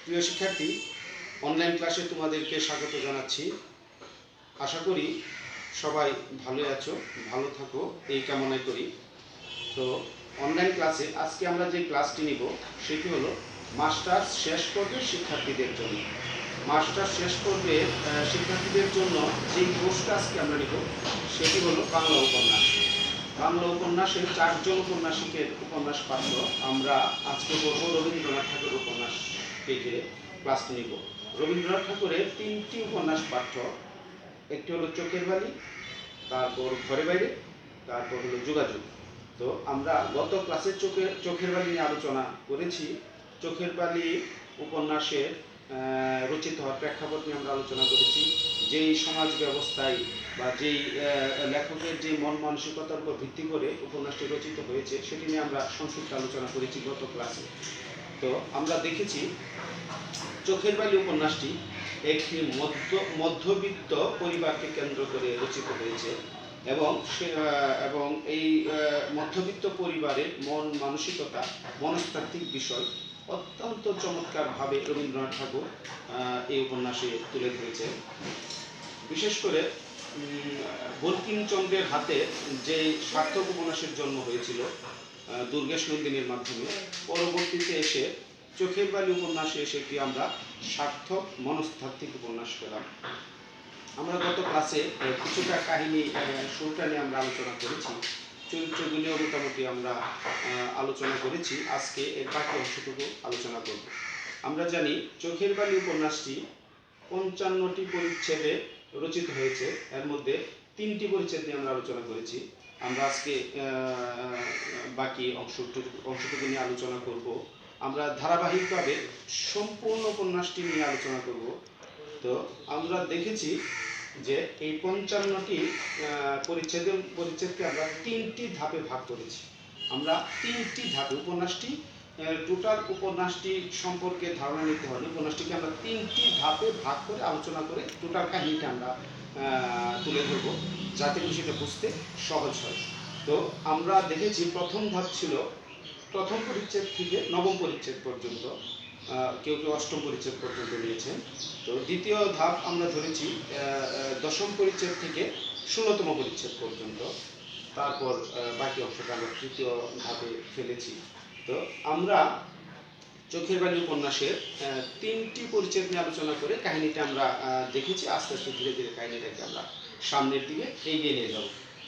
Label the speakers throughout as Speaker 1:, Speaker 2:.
Speaker 1: প্রিয় শিক্ষার্থী, অনলাইন ক্লাসে তোমাদেরকে স্বাগত জানাচ্ছি। আশা করি সবাই ভালো আছো, ভালো থাকো এই কামনা করি। তো অনলাইন ক্লাসে আজকে আমরা যে ক্লাসটি নিব সেটি হলো মাস্টার্স শেষ পর্বের শিক্ষার্থীদের জন্য। মাস্টার্স শেষ পর্বের শিক্ষার্থীদের জন্য যে কোর্সটা আজকে আমরা নিব সেটি হলো বাংলা উপন্যাস। বাংলা উপন্যাসের 4 জন উপন্যাসিকের উপন্যাস পাঠ্য আমরা আজকে পড়ব। রবীন্দ্রনাথ ঠাকুর উপন্যাস থেকে ক্লাসটি নিব। রবীন্দ্রনাথ ঠাকুরের 3টি উপন্যাস পাঠ্য, একটি হলো চোখের বালি, তারপর ঘরে বাইরে, তারপর হলো যোগাযোগ। তো আমরা গত ক্লাসে চোখের বালি নিয়ে আলোচনা করেছি। চোখের বালি উপন্যাসের রচিত হওয়ার প্রেক্ষাপট নিয়ে আমরা আলোচনা করেছি। যেই সমাজ ব্যবস্থায় বা যেই লেখকের যে মন মানসিকতার উপর ভিত্তি করে উপন্যাসটি রচিত হয়েছে সেটি নিয়ে আমরা সংক্ষিপ্ত আলোচনা করেছি গত ক্লাসে। তো আমরা দেখেছি চোখের বালি উপন্যাসটি একটি মধ্যবিত্ত পরিবারকে কেন্দ্র করে রচিত হয়েছে এবং এই মধ্যবিত্ত পরিবারের মন মানসিকতা, মনস্তাত্ত্বিক বিষয় অত্যন্ত চমৎকারভাবে রবীন্দ্রনাথ ঠাকুর এই উপন্যাসে তুলে ধরেছে। বিশেষ করে বঙ্কিমচন্দ্রের হাতে যে সার্থক উপন্যাসের জন্ম হয়েছিল দুর্গেশ নন্দিনীর মাধ্যমে, পরবর্তীতে এসে চোখের বালি উপন্যাসে এসে কি আমরা সার্থক মনস্তাত্ত্বিক উপন্যাস পেলাম। আমরা গত ক্লাসে কিছুটা কাহিনী শুরুটা নিয়ে আমরা আলোচনা করেছি, চরিত্রগুলিও মোটামুটি আমরা আলোচনা করেছি। আজকে এর বাকি অংশটুকু আলোচনা করব। আমরা জানি চোখের বালি উপন্যাসটি 55টি পরিচ্ছেদে রচিত হয়েছে। এর মধ্যে 3টি পরিচ্ছেদ নিয়ে আমরা আলোচনা করেছি। আমরা আজকে বাকি অংশটুকু নিয়ে আলোচনা করব। আমরা ধারাবাহিকভাবে সম্পূর্ণ উপন্যাসটি নিয়ে আলোচনা করব। তো আমরা দেখেছি যে এই 55টি পরিচ্ছেদকে আমরা 3টি ধাপে ভাগ করেছি। আমরা 3টি ধাপে উপন্যাসটি উপন্যাসটি সম্পর্কে ধারণা নিতে হলে উপন্যাসটিকে আমরা 3টি ধাপে ভাগ করে আলোচনা করে টোটাল কাহিনীটা আমরা তুলে ধরব, যাতে সেটা বুঝতে সহজ হয়। তো আমরা দেখেছি প্রথম ধাপ ছিল প্রথম পরিচ্ছেদ থেকে 9ম পরিচ্ছেদ পর্যন্ত, কেউ কেউ 8ম পরিচ্ছেদ পর্যন্ত নিয়েছেন। তো দ্বিতীয় ধাপ আমরা ধরেছি 10ম পরিচ্ছেদ থেকে 16তম পরিচ্ছেদ পর্যন্ত। তারপর বাকি অংশটা আমরা তৃতীয় ধাপে ফেলেছি। তো আমরা চোখের বালি উপন্যাসের 3টি পরিচ্ছেদ নিয়ে আলোচনা করে কাহিনীটা আমরা দেখেছি। আস্তে আস্তে ধীরে ধীরে কাহিনীটাকে আমরা সামনের দিকে এগিয়ে নিয়ে যাব।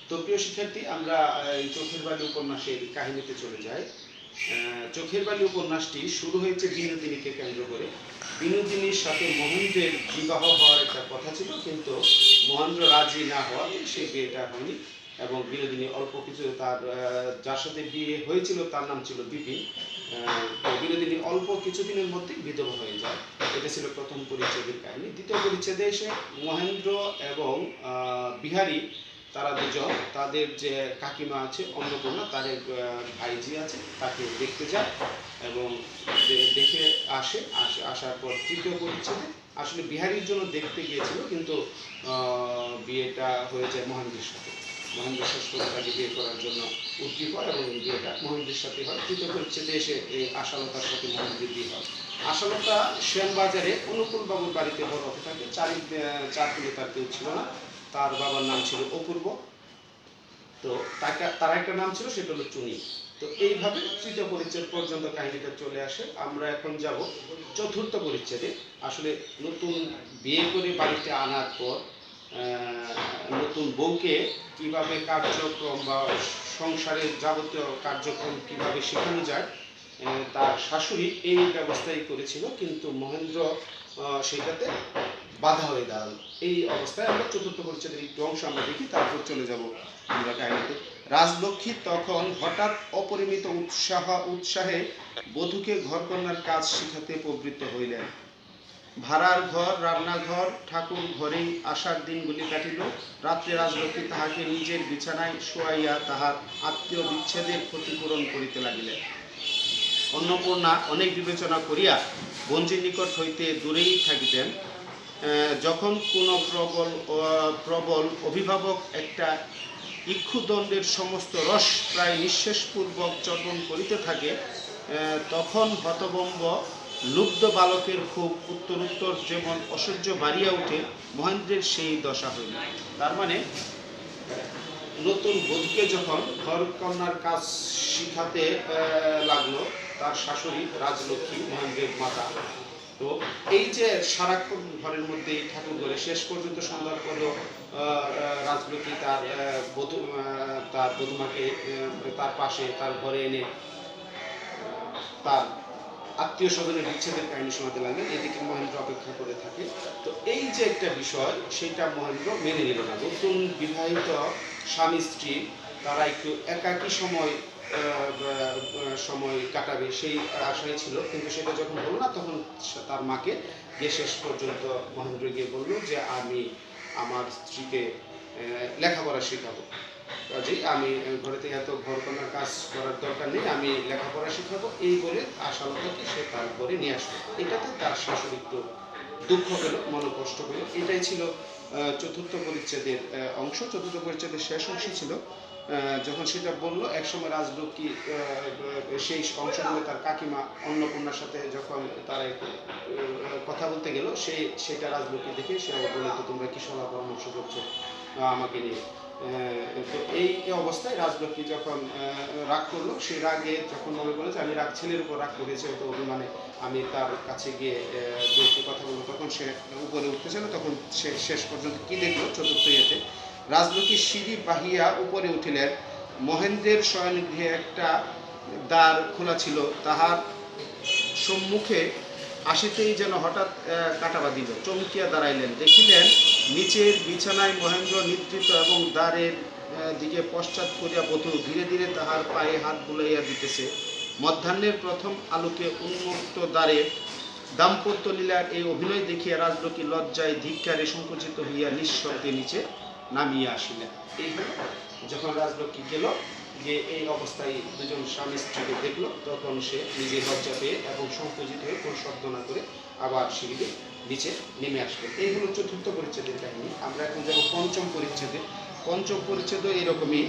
Speaker 1: তো প্রিয় শিক্ষার্থী, আমরা এই চোখের বালি উপন্যাসের কাহিনীতে চলে যাই। চোখের বালি উপন্যাসটি শুরু হয়েছে বিনোদিনীকে কেন্দ্র করে। বিনোদিনীর সাথে মহেন্দ্রের বিবাহ হওয়ার একটা কথা ছিল, কিন্তু মহেন্দ্র রাজি না হওয়ায় সেই বিয়েটা হয়নি এবং বিনোদিনী অল্প কিছু তার যার সাথে বিয়ে হয়েছিল তার নাম ছিল বিপিন। বিনোদিনী অল্প কিছুদিনের মধ্যেই বিধবা হয়ে যায়। এটা ছিল প্রথম পরিচ্ছেদের কাহিনী। দ্বিতীয় পরিচ্ছেদে এসে মহেন্দ্র এবং বিহারী, তারা দুজন তাদের যে কাকিমা আছে অন্নপূর্ণা, তাদের ভাইজি আছে, তাকে দেখতে যায় এবং দেখে আসার পর তৃতীয় পরিচ্ছেদে আসলে বিহারীর জন্য দেখতে গিয়েছিল, কিন্তু বিয়েটা হয়ে যায় মহেন্দ্রের সাথে। মহেন্দ্র ষষ্ঠ তাকে বিয়ে করার জন্য উদ্গ্রীব হয় এবং বিয়েটা মহেন্দ্রের সাথে হয়। তৃতীয় পরিচ্ছেদে এসে এই আশালতার সাথে মহেন্দ্রের বিয়ে হয়। আশালতা শ্যামবাজারে অনুকূল বাবুর বাড়িতে বড় হতে থাকে। চার কুলে তার কেউ ছিল না। তার বাবার নাম ছিল অপূর্ব, তো তার একটা নাম ছিল, সেটা হলো চুনি। তো এইভাবে তৃতীয় পরিচ্ছেদ পর্যন্ত কাহিনীটা চলে আসে। আমরা এখন যাব চতুর্থ পরিচ্ছেদে। আসলে নতুন বিয়ে করে বাড়িতে আনার পর নতুন বউকে কিভাবে কার্যক্রম বা সংসারের যাবতীয় কার্যক্রম কিভাবে শেখানো যায়, তার শাশুড়ি এই ব্যবস্থাই করেছিল, কিন্তু মহেন্দ্র সেটাতে বাধা হয়ে দাঁড়ালো। এই অবস্থায় আমরা চতুর্থ পরিচ্ছেদের একটু অংশ আমরা দেখি, তারপর চলে যাব আমরা কাহিনীতে। রাজলক্ষ্মী তখন হঠাৎ অপরিমিত উৎসাহে বধূকে ঘরকন্যার কাজ শিখাতে প্রবৃত্ত হইলেন। ভাড়ার ঘর, রান্নাঘর, ঠাকুর ঘরেই আসার দিনগুলি কাটিল। রাত্রে রাজলক্ষ্মী তাহাকে নিজের বিছানায় শোয়াইয়া তাহার আত্মীয় বিচ্ছেদের ক্ষতিপূরণ করিতে লাগিলেন। অন্নপূর্ণা অনেক বিবেচনা করিয়া বঞ্জির নিকট হইতে দূরেই থাকিতেন। যখন কোনো প্রবল অভিভাবক একটা ইক্ষুদণ্ডের সমস্ত রস প্রায় নিঃশেষপূর্বক চর্বণ করিতে থাকে, তখন হতবম্ব লুব্ধ বালকের খুব উত্তরোত্তর যেমন অসহ্য বাড়িয়া উঠে, মহেন্দ্রের সেই দশা হইল। তার মানে নতুন বধূকে যখন ঘর কন্যার কাজ শিখাতে লাগলো তার শাশুড়ি রাজলক্ষ্মী, মহেন্দ্রের মাতা, তো এই যে সারাক্ষণ ঘরের মধ্যে ঠাকুর ঘরে, শেষ পর্যন্ত সন্ধ্যার পরেও রাজলক্ষ্মী তার বধূমাকে তার পাশে তার ঘরে এনে তার আত্মীয় স্বজনের বিচ্ছেদের কাহিনী শোনাতে লাগলেন। এদিকে মহেন্দ্র অপেক্ষা করে থাকে। তো এই যে একটা বিষয়, সেটা মহেন্দ্র মেনে নিল না। নতুন বিবাহিত স্বামী স্ত্রী তারা একটু একাকী সময় কাটাবে সেই আশায় ছিল, কিন্তু সেটা যখন হলো না তখন তার মাকে গিয়ে শেষ পর্যন্ত মহেন্দ্র গিয়ে বলল যে আমি আমার স্ত্রীকে লেখাপড়া শেখাবো, কাজেই আমি ঘরে থেকে এত ঘর করার কাজ করার দরকার নেই, আমি লেখাপড়া শেখাবো, এই বলে আশালতাকে সে তার ঘরে নিয়ে আসলো। এটাতে তার শাশুড়ি একটু দুঃখ পেল, মনোকষ্ট পেল। এটাই ছিল চতুর্থ পরিচ্ছেদের অংশ। চতুর্থ পরিচ্ছেদের শেষ অংশ ছিল যখন সেটা বললো। একসময় রাজলক্ষ্মী সেই অংশগুলো তার কাকিমা অন্নপূর্ণার সাথে যখন তারা কথা বলতে গেল, সেটা রাজলক্ষ্মী দেখে সে বলে, তো তোমরা কি সভা পরামর্শ করছো আমাকে নিয়ে। তো এই অবস্থায় রাজলক্ষ্মী যখন রাগ করলো, সেই রাগে যখন মনে করলো যে আমি রাগ ছেলের উপর রাগ করেছে, তো অভিমানে আমি তার কাছে গিয়ে দু একটি কথা বলবো, তখন সে উপরে উঠতে ছিল। তখন সে শেষ পর্যন্ত কি দেখলো, চতুর্থ ইয়েতে রাজলক্ষ্মী সিঁড়ি বাহিয়া উপরে উঠিলেন। মহেন্দ্রের শয়নগৃহে একটা দ্বার খোলা ছিল, তাহার সম্মুখে আসিতেই যেন হঠাৎ কাটা বাঁধিল। চমকিয়া দাঁড়াইলেন, দেখিলেন নিচের বিছানায় মহেন্দ্র নিদ্রিত এবং দ্বারের দিকে পশ্চাৎ করিয়া বধূ ধীরে ধীরে তাহার পায়ে হাত বুলাইয়া দিতেছে। মধ্যাহ্নের প্রথম আলোকে উন্মুক্ত দ্বারে দাম্পত্য লীলার এই অভিনয় দেখিয়া রাজলক্ষ্মী লজ্জায় ধিক্কারে সংকুচিত হইয়া নিঃশব্দে নিচে নামিয়া আসিলেন। এই হলো যখন রাজলক্ষ্মী গেল, যে এই অবস্থায় দুজন স্বামী স্ত্রীকে দেখলো, তখন সে নিজে লজ্জা পেয়ে এবং সংকুচিত হয়ে কোনো শব্দ না করে আবার সিঁড়িতে নিচে নেমে আসবে। এই হলো চতুর্থ পরিচ্ছেদের কাহিনী। আমরা এখন যাব পঞ্চম পরিচ্ছেদে। পঞ্চম পরিচ্ছেদও এরকমই।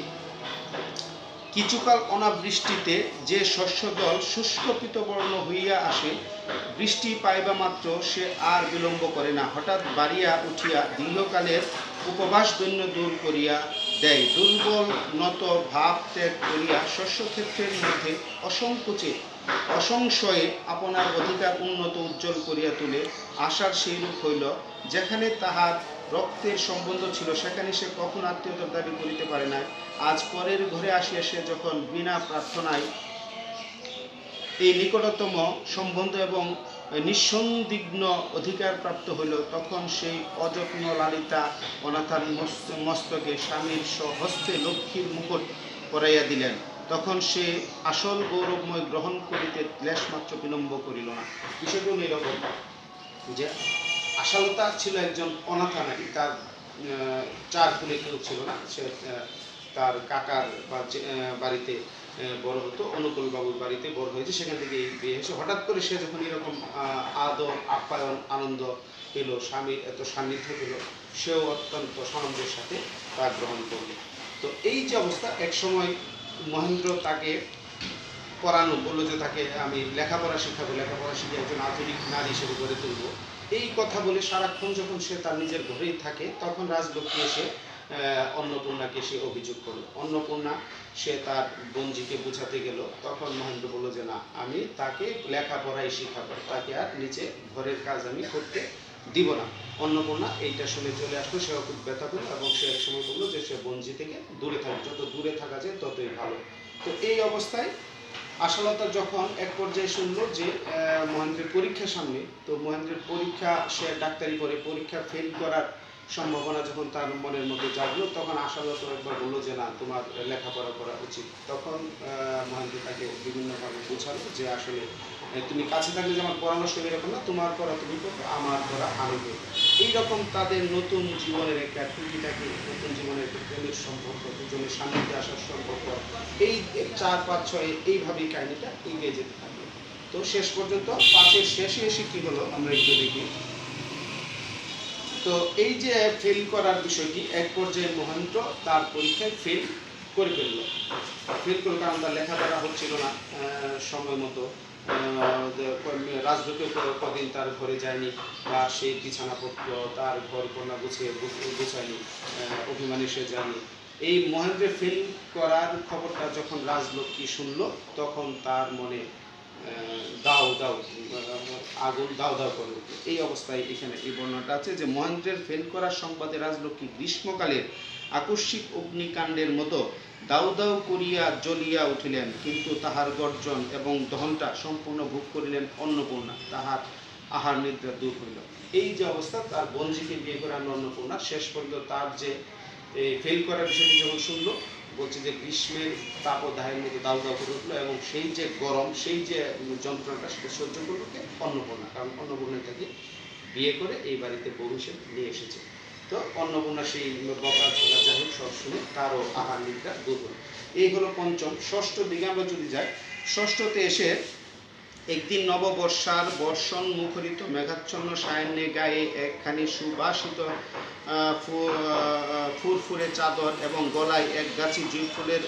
Speaker 1: কিছুকাল অনাবৃষ্টিতে যে শস্যদল শুষ্ক পীতবর্ণ হইয়া আসে, বৃষ্টি পাইবা মাত্র সে আর বিলম্ব করে না, হঠাৎ বাড়িয়া উঠিয়া দীর্ঘকালের উপবাস দৈন্য দূর করিয়া দেয়। দুর্বল নত ভাব ত্যাগ করিয়া শস্যক্ষেত্রের মধ্যে অসংশয়ে আপনার অধিকার উন্নত উজ্জ্বল করিয়া তুলে। আশার সেইরূপ হইল, যেখানে তাহার রক্তের সম্বন্ধ ছিল সেখানে সে কখনো আত্মীয়তার দাবি করিতে পারে নাই। আজ পরের ঘরে আসিয়া সে যখন বিনা প্রার্থনায় এই নিকটতম সম্বন্ধ এবং নিঃসন্দিগ্ন অধিকার প্রাপ্ত হইল, তখন সেই অযত্ন লালিতা অনাথার মস্তকে স্বামীর স্বহস্তে লক্ষ্মীর মুকুট পরাইয়া দিলেন। তখন সে আসল গৌরবময় গ্রহণ করিতে লেশমাত্র বিলম্ব করিল না। বিষয়টা এরকম যে আশালতা ছিল একজন অনাথা নারী, তার চার কুলে কেউ ছিল না। সে তার কাকার বাড়িতে বড় হতো, অনুকূল বাবুর বাড়িতে বড় হয়েছে, সেখান থেকে এই বিয়ে হয়েছে। হঠাৎ করে সে যখন এরকম আদর আপ্যায়ন আনন্দ পেল, স্বামীর এত সান্নিধ্য পেল, সেও অত্যন্ত সানন্দের সাথে তা গ্রহণ করল। তো এই যে অবস্থা, এক সময় মহেন্দ্র তাকে পড়ানো বললো যে তাকে আমি লেখাপড়া শেখাবো, লেখাপড়া শিখে একজন আধুনিক নারী হিসেবে গড়ে তুলবো। এই কথা বলে সারাক্ষণ যখন সে তার নিজের ঘরেই থাকে, তখন রাজলক্ষ্মী এসে অন্নপূর্ণাকে সে অভিযোগ করলো। অন্নপূর্ণা সে তার বোনজিকে বোঝাতে গেল, তখন মহেন্দ্র বললো যে না, আমি তাকে লেখাপড়াই শিখাবো, তাকে আর নিচে ঘরের কাজ আমি করতে দিব না। অন্নপূর্ণা এইটা শুনে চলে আসলো, সেও খুব ব্যথা পেল এবং সে এক সময় বললো যে সে বোনজি থেকে দূরে থাকবে, যত দূরে থাকা যায় ততই ভালো। তো এই অবস্থায় আশালতা যখন এক পর্যায়ে শুনলো যে মহেন্দ্রের পরীক্ষা সামনে, তো মহেন্দ্রের পরীক্ষা, সে ডাক্তারি পড়ে, পরীক্ষা ফেল করার সম্ভাবনা যখন তার মনের মধ্যে জাগলো, তখন আশালতা একবার বললো যে না, তোমার লেখাপড়া করা উচিত। তখন মহেন্দ্র তাকে বিভিন্নভাবে বোঝালো যে আসলে তুমি কাছে থাকলে যে আমার পরামর্শ এরকম না, তোমার পড়া তুমি করবে, আমার পড়া আমি করবো। এইরকম তাদের নতুন জীবনের একটা টুকিটাকি, নতুন জীবনের একটা প্রেমের সম্পর্ক, দুজনের সান্নিধ্যে আসার সম্পর্ক, এই 4, 5, 6 এইভাবেই কাহিনীটা এগিয়ে যেতে থাকবে। তো শেষ পর্যন্ত 5-এর শেষে এসে কি হলো আমরা একটু দেখি। তো এই যে ফেল করার বিষয়টি, এক পর্যায়ে মহেন্দ্র তার পরীক্ষায় ফেল করে ফেললো। ফেল করলো কারণ তার লেখাপড়া হচ্ছিল না সময় মতো। রাজলক্ষ্মী কদিন তার ঘরে যায়নি, বা সেই বিছানাপত্র তার ঘর কন্যা গুছায়নি, অভিমানী সে যায়নি। এই মহেন্দ্রের ফেল করার খবরটা যখন রাজলক্ষ্মী শুনলো, তখন তার মনে দাও দাও আগুন দাও দাও করে উঠল। এই অবস্থায় এখানে এই বর্ণনাটা আছে যে মহেন্দ্রের ফেল করার সংবাদে রাজলক্ষ্মী গ্রীষ্মকালের আকস্মিক অগ্নিকাণ্ডের মতো দাউ দাউ করিয়া জ্বলিয়া উঠিলেন, কিন্তু তাহার গর্জন এবং দহনটা সম্পূর্ণ ভোগ করিলেন অন্নপূর্ণা, তাহার আহার নিদ্রা দূর হইল। এই যে অবস্থা, তার বঞ্জিকে বিয়ে করে আনলো অন্নপূর্ণা, শেষ পর্যন্ত তার যে ফেল করার বিষয়টি যখন শুনলো, বলছে যে গ্রীষ্মের তাপদাহের মধ্যে দাউ দাউ করে উঠলো, এবং সেই যে গরম, সেই যে যন্ত্রণাটা সেটা সহ্য করলো কে? অন্নপূর্ণা। কারণ অন্নপূর্ণা তাকে বিয়ে করে এই বাড়িতে বউ হিসেবে নিয়ে এসেছে। তো অন্নপূর্ণা সেই বকা ঝোলা যাই হোক সব শুনে তারও আহার নিদ্রা দূর হলো। এই হলো পঞ্চম। ষষ্ঠ দিকে আমরা যদি যাই, ষষ্ঠতে এসে একদিন নববর্ষার বর্ষণ মুখরিত মেঘাচ্ছন্ন সায়াহ্নে গায়ে একখানি সুবাসিত ফুরফুরে চাদর এবং গলায় এক গাছি জুঁই ফুলের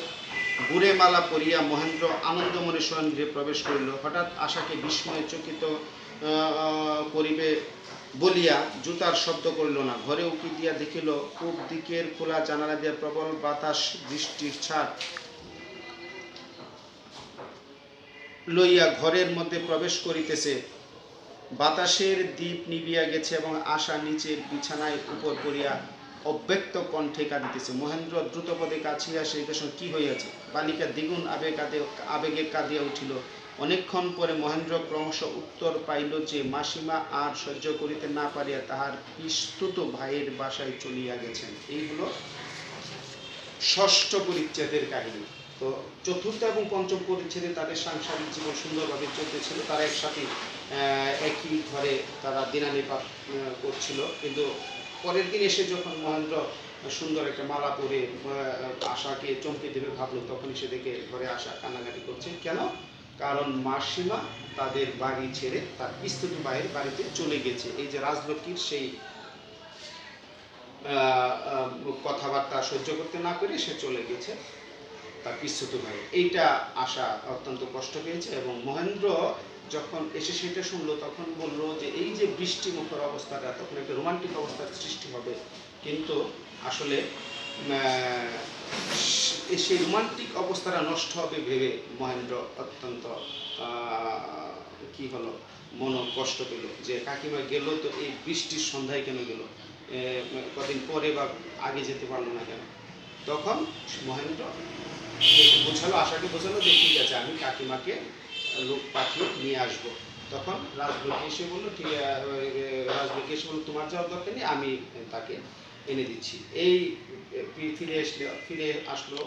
Speaker 1: বুড়ে মালা পরিয়া মহেন্দ্র আনন্দমনে শয়নগৃহে প্রবেশ করিল। হঠাৎ আশাকে বিস্ময়ে চকিত করিবে বলিয়া জুতার শব্দ করিল না। ঘরে উকি দিয়া দেখিল পূব দিকের খোলা জানালা দিয়া প্রবল বাতাস বৃষ্টির ছাড় লইয়া ঘরের মধ্যে প্রবেশ করিতেছে। বাতাসের দীপ নিবিয়া গেছে এবং আশা নিচের বিছানায় উপর পড়িয়া অব্যক্ত কণ্ঠে কাঁদিতেছে। মহেন্দ্র দ্রুতপদে কাছিয়া সেই দেশ কি হইয়াছে? বালিকা দ্বিগুণ আবেগে কাঁদিয়া উঠিল। অনেকক্ষণ পরে মহেন্দ্র ক্রমশ উত্তর পাইল যে মাসিমা আর সহ্য করিতে না পারিয়া তাহার পিস্তুত ভাইয়ের বাসায় চলিয়া গেছেন। এই হলো ষষ্ঠ পরিচ্ছেদের কাহিনী। তো চতুর্থ এবং পঞ্চম পরিচ্ছেদে তাদের সাংসারিক জীবন সুন্দরভাবে চলতেছিল। তারা একসাথে একই ঘরে তারা দিনানিপাত করছিল, কিন্তু পরের দিন এসে যখন মহেন্দ্র সুন্দর একটা মালা পরে আশাকে চমকে দেবে ভাবলো, তখন সে দেখে ঘরে আশা কান্নাকাটি করছে। কেন? কারণ মাসিমা তাদের বাড়ি ছেড়ে তার পিস্তুত ভাইয়ের বাড়িতে চলে গেছে। এই যে রাজলক্ষ্মীর সেই কথাবার্তা সহ্য করতে না পেরে সে চলে গেছে তার পিস্তুত ভাই। এইটা আশা অত্যন্ত কষ্ট পেয়েছে, এবং মহেন্দ্র যখন এসে সেটা শুনলো, তখন বললো যে এই যে বৃষ্টিমুখর অবস্থাটা, তখন একটা রোমান্টিক অবস্থার সৃষ্টি হবে, কিন্তু আসলে সেই রোমান্টিক অবস্থাটা নষ্ট হবে ভেবে মহেন্দ্র অত্যন্ত কি হলো, মন কষ্ট পেল যে কাকিমা গেল তো এই বৃষ্টির সন্ধ্যায় কেন গেল, কদিন পরে বা আগে যেতে পারলো না কেন। তখন মহেন্দ্র বোঝালো, আশাকে বোঝালো যে ঠিক আছে, আমি কাকিমাকে লোক পাঠিয়ে নিয়ে আসবো। তখন রাজলক্ষ্মী এসে বললো রাজলক্ষ্মী এসে বললো তোমার যাওয়ার দরকার নেই, আমি তাকে এনে দিচ্ছি। এই ফিরে আসলো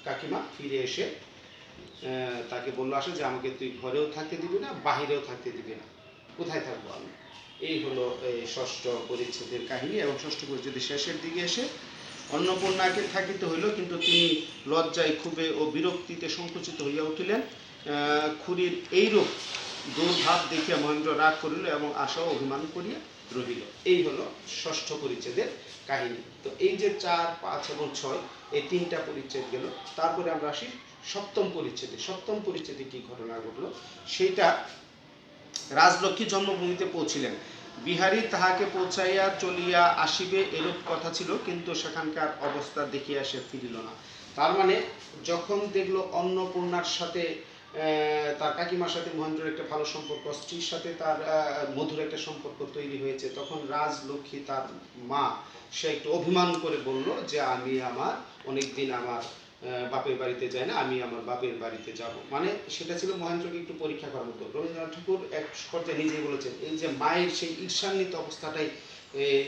Speaker 1: কাকিমা। ফিরে এসে তাকে বললো আসে যে আমাকে তুই ঘরেও থাকতে দিবি না, বাহিরেও থাকতে দিবি না, কোথায় থাকবো আমি? এই হলো এই ষষ্ঠ পরিচ্ছেদের কাহিনী। এবং ষষ্ঠ পরিচ্ছেদের শেষের দিকে এসে অন্নপূর্ণাকে থাকিতে হইল, কিন্তু তিনি লজ্জায় ক্ষোভে ও বিরক্তিতে সংকুচিত হইয়া উঠিলেন। খুড়ির এইরূপ দুর্ভাব দেখিয়া মহেন্দ্র রাগ করিল এবং আশাও অভিমান করিয়া রহিল। এই হলো ষষ্ঠ পরিচ্ছেদের কাহিনী। তো এই যে 4, 5 এবং 6 এই 3টা পরিচ্ছেদ গেল। তারপরে আমরা আসি সপ্তম পরিচ্ছেদে। সপ্তম পরিচ্ছেদে কি ঘটনা ঘটলো সেইটা, রাজলক্ষ্মী জন্মভূমিতে পৌঁছিলেন। বিহারী তাহাকে পৌঁছাইয়া চলিয়া আসিবে এরূপ কথা ছিল, কিন্তু সেখানকার অবস্থা দেখিয়া সে ফিরিল না। তার মানে যখন দেখলো অন্নপূর্ণার সাথে তার কাকিমার সাথে মহেন্দ্রের একটা ভালো সম্পর্ক, স্ত্রীর সাথে তার মধুর একটা সম্পর্ক তৈরি হয়েছে, তখন রাজলক্ষ্মী তার মা সে একটু অভিমান করে বলল যে আমি আমার অনেকদিন আমার বাপের বাড়িতে যাই না, আমি আমার বাপের বাড়িতে যাব। মানে সেটা ছিল মহেন্দ্রকে একটু পরীক্ষা করার মতো। রবীন্দ্রনাথ ঠাকুর এক পর্যায়ে নিজেই বলেছেন, এই যে মায়ের সেই ঈর্ষান্বিত অবস্থাটাই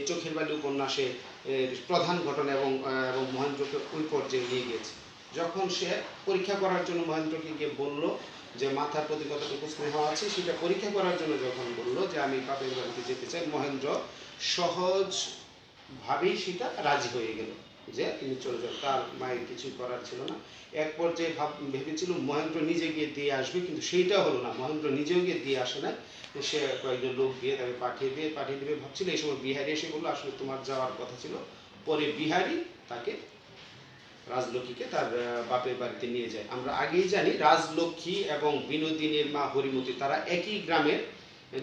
Speaker 1: চোখের বালি উপন্যাসে প্রধান ঘটনা, এবং মহেন্দ্রকে ওই পর্যায়ে নিয়ে গিয়েছে। যখন সে পরীক্ষা করার জন্য মহেন্দ্রকে গিয়ে বলল যে মাথার প্রতি কতটুকু স্নেহ আছে, সেটা পরীক্ষা করার জন্য যখন বললো যে আমি বাপের বাড়িতে যেতে চাই, মহেন্দ্র সহজভাবেই সেটা রাজি হয়ে গেল যে তিনি চলে যান। তার মায়ের কিছু করার ছিল না। এক পর্যায়ে ভেবেছিল মহেন্দ্র নিজে গিয়ে দিয়ে আসবে, কিন্তু সেইটা হলো না। মহেন্দ্র নিজেও গিয়ে দিয়ে আসে না, সে কয়েকজন লোক দিয়ে তাকে পাঠিয়ে দেবে ভাবছিল। এই সময় বিহারি এসে বললো আসলে তোমার যাওয়ার কথা ছিল। পরে বিহারি তাকে রাজলক্ষ্মীকে তার বাপের বাড়িতে নিয়ে যায়। আমরা আগেই জানি রাজলক্ষ্মী এবং বিনোদিনীর মা হরিমতি তারা একই গ্রামের,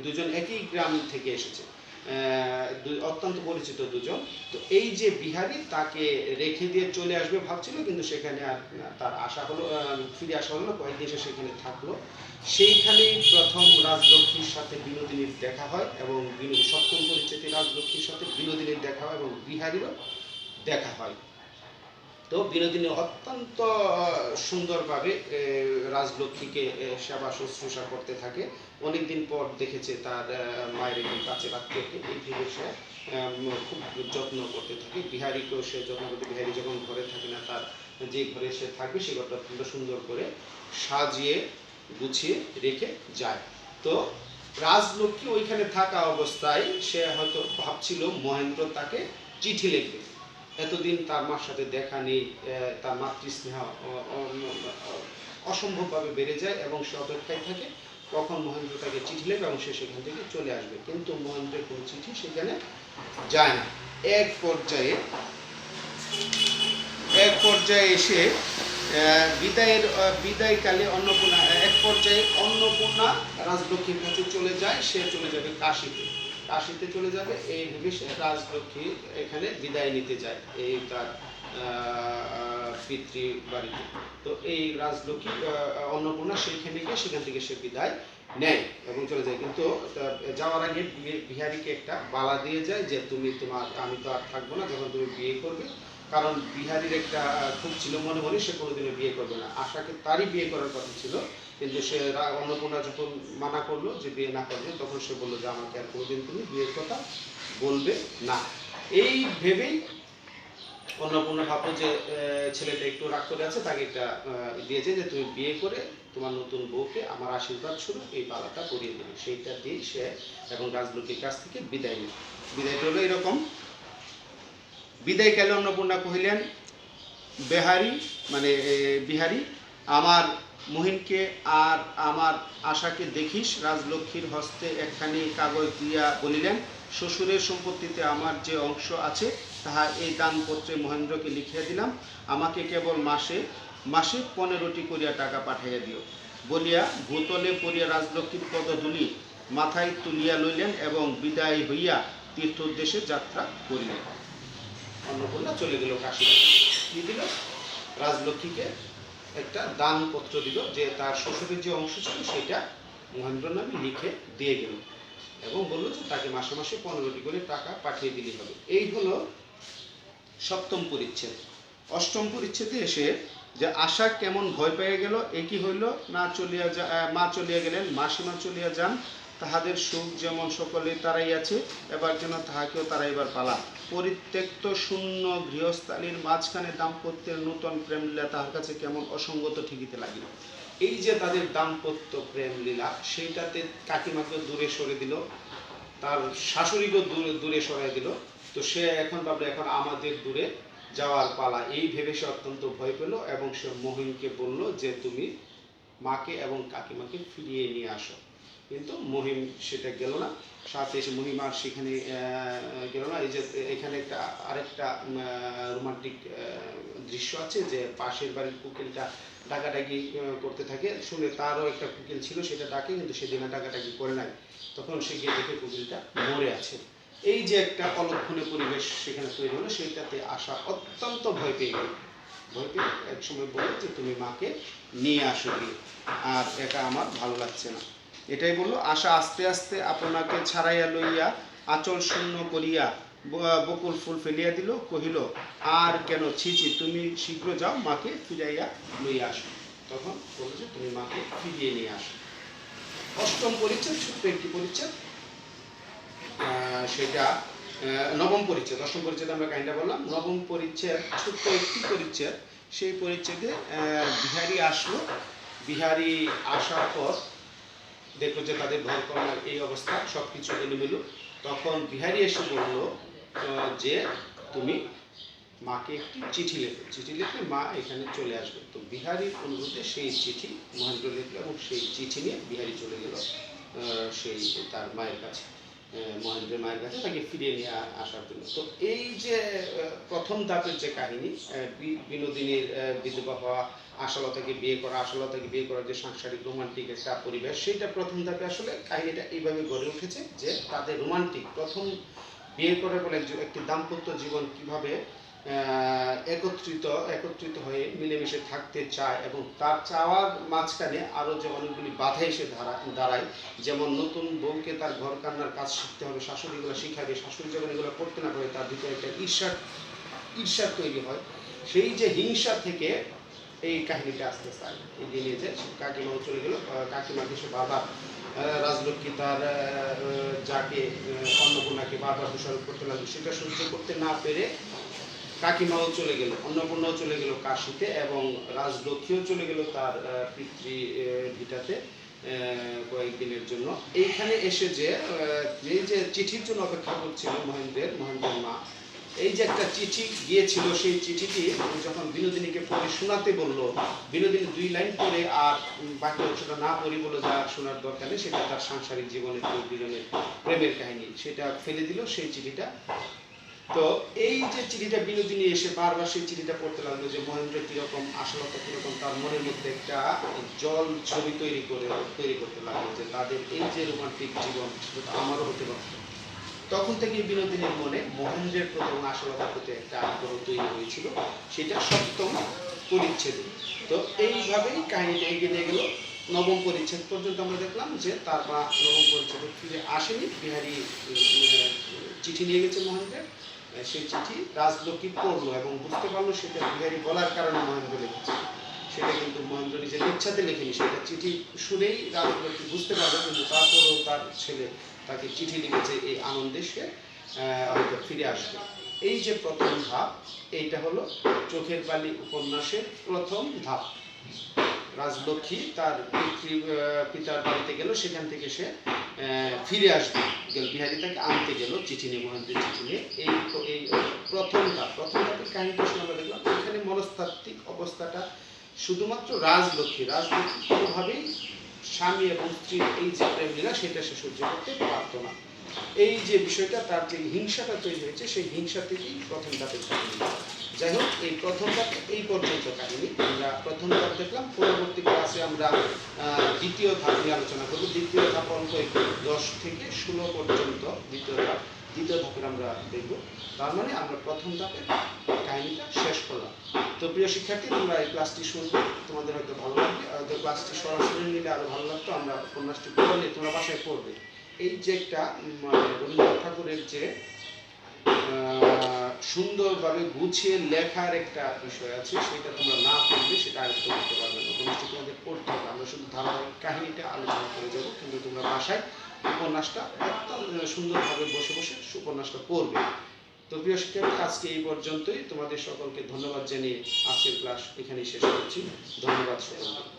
Speaker 1: দুজন একই গ্রাম থেকে এসেছে, অত্যন্ত পরিচিত দুজন। তো এই যে বিহারী তাকে রেখে দিয়ে চলে আসবে ভাবছিল, কিন্তু সেখানে আর তার আশা হলো, ফিরে আসা হলো না, কয়েকদিন সে সেখানে থাকলো। সেইখানেই প্রথম রাজলক্ষ্মীর সাথে বিনোদিনীর দেখা হয় এবং সপ্তম পরিচিতি রাজলক্ষ্মীর সাথে বিনোদিনীর দেখা হয় এবং বিহারীরও দেখা হয়। তো বিনোদিনী অত্যন্ত সুন্দরভাবে রাজলক্ষ্মীকে সেবা শুশ্রূষা করতে থাকে। অনেকদিন পর দেখেছে তার মায়ের একজন কাছের আত্মীয়কে, এই ভেবে সে খুব যত্ন করতে থাকে। বিহারীকেও সে যত্ন করতে, বিহারী যখন ঘরে থাকে না, তার যে ঘরে সে থাকবে সে ঘরটা অত্যন্ত সুন্দর করে সাজিয়ে গুছিয়ে রেখে যায়। তো রাজলক্ষ্মী ওইখানে থাকা অবস্থায় সে হয়তো ভাবছিল মহেন্দ্র তাকে চিঠি লিখবে। এতদিন তার মার সাথে দেখা নেই, তার মাতৃস্নেহ অসম্ভবভাবে বেড়ে যায় এবং সে অপেক্ষায় থাকে কখন মহেন্দ্র তাকে চিঠি লিখবে এবং সে সেখান থেকে চলে আসবে। কিন্তু মহেন্দ্রের কোনো চিঠি সেখানে যায় না। এক পর্যায়ে এসে বিদায়কালে অন্নপূর্ণা, এক পর্যায়ে অন্নপূর্ণা রাজলক্ষ্মীর কাছে চলে যায়। সে চলে যাবে কাশীতে চলে যাবে, এই ভেবে সে রাজলক্ষ্মী এখানে বিদায় নিতে যায় এই তার পিতৃ বাড়িতে। তো এই রাজলক্ষ্মী অন্নপূর্ণা সেইখানে গিয়ে সেখান থেকে সে বিদায় নেয় এবং চলে যায়। কিন্তু যাওয়ার আগে বিহারীকে একটা বালা দিয়ে যায় যে আমি তো আর থাকবো না যখন তুমি বিয়ে করবে। কারণ বিহারীর একটা খুব ছিল মনে মনে সে কোনোদিনও বিয়ে করবে না। আশাকে তারই বিয়ে করার কথা ছিল, কিন্তু সে অন্নপূর্ণা যখন মানা করলো যে বিয়ে না করবে, তখন সে বললো যে আমাকে আর কোনোদিন তুমি বিয়ের কথা বলবে না। এই ভেবেই অন্নপূর্ণা ভাবলো যে ছেলেটা একটু রাগ করে আছে, তাকে একটা দিয়েছে যে তুমি বিয়ে করে তোমার নতুন বউকে আমার আশীর্বাদ স্বরূপ এই বালাটা পরিয়ে দেবে। সেইটা দিয়ে সে এবং রাজলক্ষ্মীর কাছ থেকে বিদায় নিল। বিদায়টা হলো এরকম। বিদায়কালে অন্নপূর্ণা কহিলেন, বিহারী আমার মহিনকে আর আমার আশাকে দেখিস। রাজলক্ষ্মীর হস্তে একখানি কাগজ দিয়া বলিলেন, শ্বশুরের সম্পত্তিতে আমার যে অংশ আছে তাহা এই দানপত্রে মহেন্দ্রকে লিখিয়া দিলাম। আমাকে কেবল মাসে 15টি করিয়া টাকা পাঠাইয়া দিও। বলিয়া ভূতলে পড়িয়া রাজলক্ষ্মীর পদধূলি মাথায় তুলিয়া লইলেন এবং বিদায় হইয়া তীর্থ উদ্দেশ্যে যাত্রা করিলেন। অন্নপূর্ণা চলে গেল কাশীতে। কি দিল? রাজলক্ষ্মীকে একটা দানপত্র দিল, যে তার শ্বশুরের যে অংশ ছিল সেটা মহেন্দ্র নামে লিখে দিয়ে গেল এবং বললো যে তাকে মাসে মাসে 15টি করে টাকা পাঠিয়ে দিলে হবে। এই হলো সপ্তম পরিচ্ছেদ। অষ্টম পরিচ্ছেদে এসে যে আশা কেমন ভয় পেয়ে গেল, একই হইল না চলিয়া মা চলিয়া গেলেন, মাসিমা চলিয়া যান, তাহাদের সুখ যেমন সকলে তারাইয়াছে, এবার যেন তাহাকেও তারাইবার পালা। পরিত্যক্ত শূন্য গৃহস্থালীর মাঝখানে দাম্পত্যের নূতন প্রেম লীলা তাহার কাছে কেমন অসঙ্গত ঠিকিতে লাগিল। এই যে তাদের দাম্পত্য প্রেম লীলা, সেইটাতে কাকিমাকে দূরে সরে দিল, তার শাশুড়িকেও দূরে সরাই দিল। তো সে এখন ভাবলো এখন আমাদের দূরে যাওয়ার পালা। এই ভেবে সে অত্যন্ত ভয় পেল এবং সে মহিমকে বলল যে তুমি মাকে এবং কাকিমাকে ফিরিয়ে নিয়ে আসো। কিন্তু মহিম সেটা গেল না। সাথে এসে মহিম আর সেখানে গেল না। এই যে এখানে আরেকটা রোমান্টিক দৃশ্য আছে, যে পাশের বাড়ির কুকিলটা ডাকাডাকি করতে থাকে। শুনে তারও একটা কুকিল ছিল, সেটা ডাকে, কিন্তু সেদিন ডাকাডাকি করে নাই। তখন সে গিয়ে দেখে কুকিলটা মরে আছে। এই যে একটা অলক্ষণীয় পরিবেশ সেখানে তৈরি হলো, সেইটাতে আশা অত্যন্ত ভয় পেয়ে গেল। ভয় পেয়ে এক সময় বলল যে তুমি মাকে নিয়ে আসো গিয়ে, আর একা আমার ভালো লাগছে না। এটাই বললো। আশা আস্তে আস্তে আপনাকে ছাড়াইয়া লইয়া আঁচল শূন্য করিয়া বকুল ফুল ফেলিয়া দিল, কহিল আর কেন, ছিছি, তুমি শীঘ্র যাও, মাকে ফিরাইয়া লইয়া আসো। তখন বলল যে তুমি মাকে ফিরিয়ে নিয়ে আসো। অষ্টম পরিচ্ছেদ, ছোট্ট একটি পরিচ্ছেদ, সেটা নবম পরিচ্ছেদ। অষ্টম পরিচ্ছেদে আমরা কাহিনীটা বললাম। নবম পরিচ্ছেদ ছোট্ট একটি পরিচ্ছেদ। সেই পরিচ্ছেদে বিহারী আসলো। বিহারী আসার পর দেখলো যে তাদের ঘরকন্যার এই অবস্থা, সব কিছু এলোমেলো। তখন বিহারী এসে বলল যে তুমি মাকে একটি চিঠি লিখলে মা এখানে চলে আসবে। তো বিহারীর অনুরোধে সেই চিঠি মহেন্দ্র লিখলো এবং সেই চিঠি নিয়ে বিহারী চলে গেল সেই তার মায়ের কাছে। মহেন্দ্রের মায়ের কাছে তাকে ফিরিয়ে নিয়ে আসার জন্য। তো এই যে প্রথম ধাপের যে কাহিনী, বিনোদিনীর বিধবা হওয়া, আশালতাকে বিয়ে করা, আশালতাকে বিয়ে করার যে সাংসারিক রোমান্টিক একটা পরিবেশ, সেইটা প্রথম ধাপে আসলে কাহিনীটা এইভাবে গড়ে উঠেছে যে তাদের রোমান্টিক প্রথম বিয়ে করার পরে একটি দাম্পত্য জীবন কিভাবে একত্রিত হয়ে মিলেমিশে থাকতে চায়, এবং তার চাওয়ার মাঝখানে আরও যে অনেকগুলি বাধা এসে দাঁড়ায়। যেমন নতুন বউকে তার ঘর কান্নার কাজ শিখতে হবে, শাশুড়িগুলো শিখাবে, শাশুড়ি যখন এগুলো করতে না পারে তার ভিতরে একটা ঈর্ষার তৈরি হয়। সেই যে হিংসা থেকে এই কাহিনীটা আস্তে আস্তে এগিয়ে নিয়ে যায়। কাকিমাও চলে গেল, কাকিমাকে সে বারবার রাজলক্ষ্মী তার যাকে অন্নপূর্ণাকে বারবার দোষারোপ করতে লাগলো, সেটা সহ্য করতে না পেরে কাকিমাও চলে গেল, অন্নপূর্ণাও চলে গেল কাশিতে, এবং রাজলক্ষ্মীও চলে গেল তার পিতৃ ভিটাতে কয়েকদিনের জন্য। এইখানে এসে যে এই যে চিঠির জন্য অপেক্ষা করছিল মহেন্দ্রের মা, এই যে একটা চিঠি গিয়েছিল, সেই চিঠিটি যখন বিনোদিনীকে পড়ে শোনাতে বলল, বিনোদিনী 2 লাইন পড়ে আর বাকি অংশটা না পড়ি বলে যা শোনার দরকার নেই, সেটা তার সাংসারিক জীবনের দুজনের প্রেমের কাহিনী, সেটা ফেলে দিল সেই চিঠিটা। তো এই যে চিঠিটা বিনোদিনী এসে বারবার সেই চিঠিটা পড়তে লাগলো যে মহেন্দ্র কিরকম, আশালতা কিরকম, তার মনের মধ্যে একটা জল ছবি তৈরি করতে লাগলো যে তাদের এই যে রোমান্টিক জীবন সেটা আমারও হতে পারত। তখন থেকে বিনোদিনীর মনে মহেন্দ্রের প্রতি এবং আশালতার প্রতি একটা আগ্রহ তৈরি হয়েছিল, সেটা 7ম পরিচ্ছেদে। তো এইভাবেই কাহিনীটা এগিয়ে নিয়ে গেল 9ম পরিচ্ছেদ পর্যন্ত। আমরা দেখলাম যে তার মা 9ম পরিচ্ছেদে ফিরে আসেনি, বিহারী চিঠি নিয়ে গেছে মহেন্দ্রের। সেই চিঠি রাজলক্ষ্মী পড়লো এবং বুঝতে পারলো সেটা বিহারী বলার কারণে মহেন্দ্র লিখেছে, সেটা কিন্তু মহেন্দ্র নিজের ইচ্ছাতে লেখেনি। সেটা চিঠি শুনেই রাজলক্ষ্মী বুঝতে পারবে, কিন্তু তারপরেও তার ছেলে তাকে চিঠি লিখেছে এই আনন্দে সে হয়তো ফিরে আসবে। এই যে প্রথম ধাপ, এইটা হলো চোখের বালি উপন্যাসের প্রথম ধাপ। রাজলক্ষ্মী তার পিতার বাড়িতে গেল, সেখান থেকে সে ফিরে আসবে, বিহারী তাকে আনতে গেল চিঠি নিয়ে, মহেন্দ্রের চিঠি নিয়ে। এই প্রথম ধাপের কাহিনীটা শুনে আমরা দেখলাম এখানে মনস্তাত্ত্বিক অবস্থাটা শুধুমাত্র রাজলক্ষ্মী কোনোভাবেই স্বামী এবং স্ত্রীর এই যে প্রেম লীলা সেটা সে সহ্য করতে পারত না। এই যে বিষয়টা, তার যে হিংসাটা তৈরি হয়েছে, সেই হিংসা থেকেই প্রথম ধাপের কাহিনী। যাই হোক, এই প্রথম ধাপ এই পর্যন্ত কাহিনী আমরা প্রথম ধাপ দেখলাম। পরবর্তী ক্লাসে আমরা দ্বিতীয় ধাপ নিয়ে আলোচনা করব। দ্বিতীয় ধাপ অঙ্ক 10 থেকে 16 পর্যন্ত দ্বিতীয় ধাপের আমরা দেখব। তার মানে আমরা প্রথম ধাপের কাহিনীটা শেষ করলাম। তো প্রিয় শিক্ষার্থী, তোমরা এই ক্লাসটি শুনবে, তোমাদের হয়তো ভালো লাগবে, হয়তো ক্লাসটি সরাসরি নিলে আরো ভালো লাগতো। আমরা উপন্যাসটি পড়লে তোমরা বাসায় পড়বে। এই যে একটা রবীন্দ্রনাথ ঠাকুরের যে সুন্দরভাবে গুছিয়ে লেখার একটা বিষয় আছে, সেটা তোমরা না পড়লে সেটা আয়ত্ত করতে পারবে না। উপন্যাসটি তোমাদের পড়তে হবে। আমরা শুধু ধারাবাহিক কাহিনীটা আলোচনা করে যাব, কিন্তু তোমরা বাসায় উপন্যাসটা অত্যন্ত সুন্দরভাবে বসে বসে উপন্যাসটা পড়বে। তো প্রিয় শিক্ষার্থী, আজকে এই পর্যন্তই। তোমাদের সকলকে ধন্যবাদ জানিয়ে আজকের ক্লাস এখানেই শেষ করছি। ধন্যবাদ সকলকে।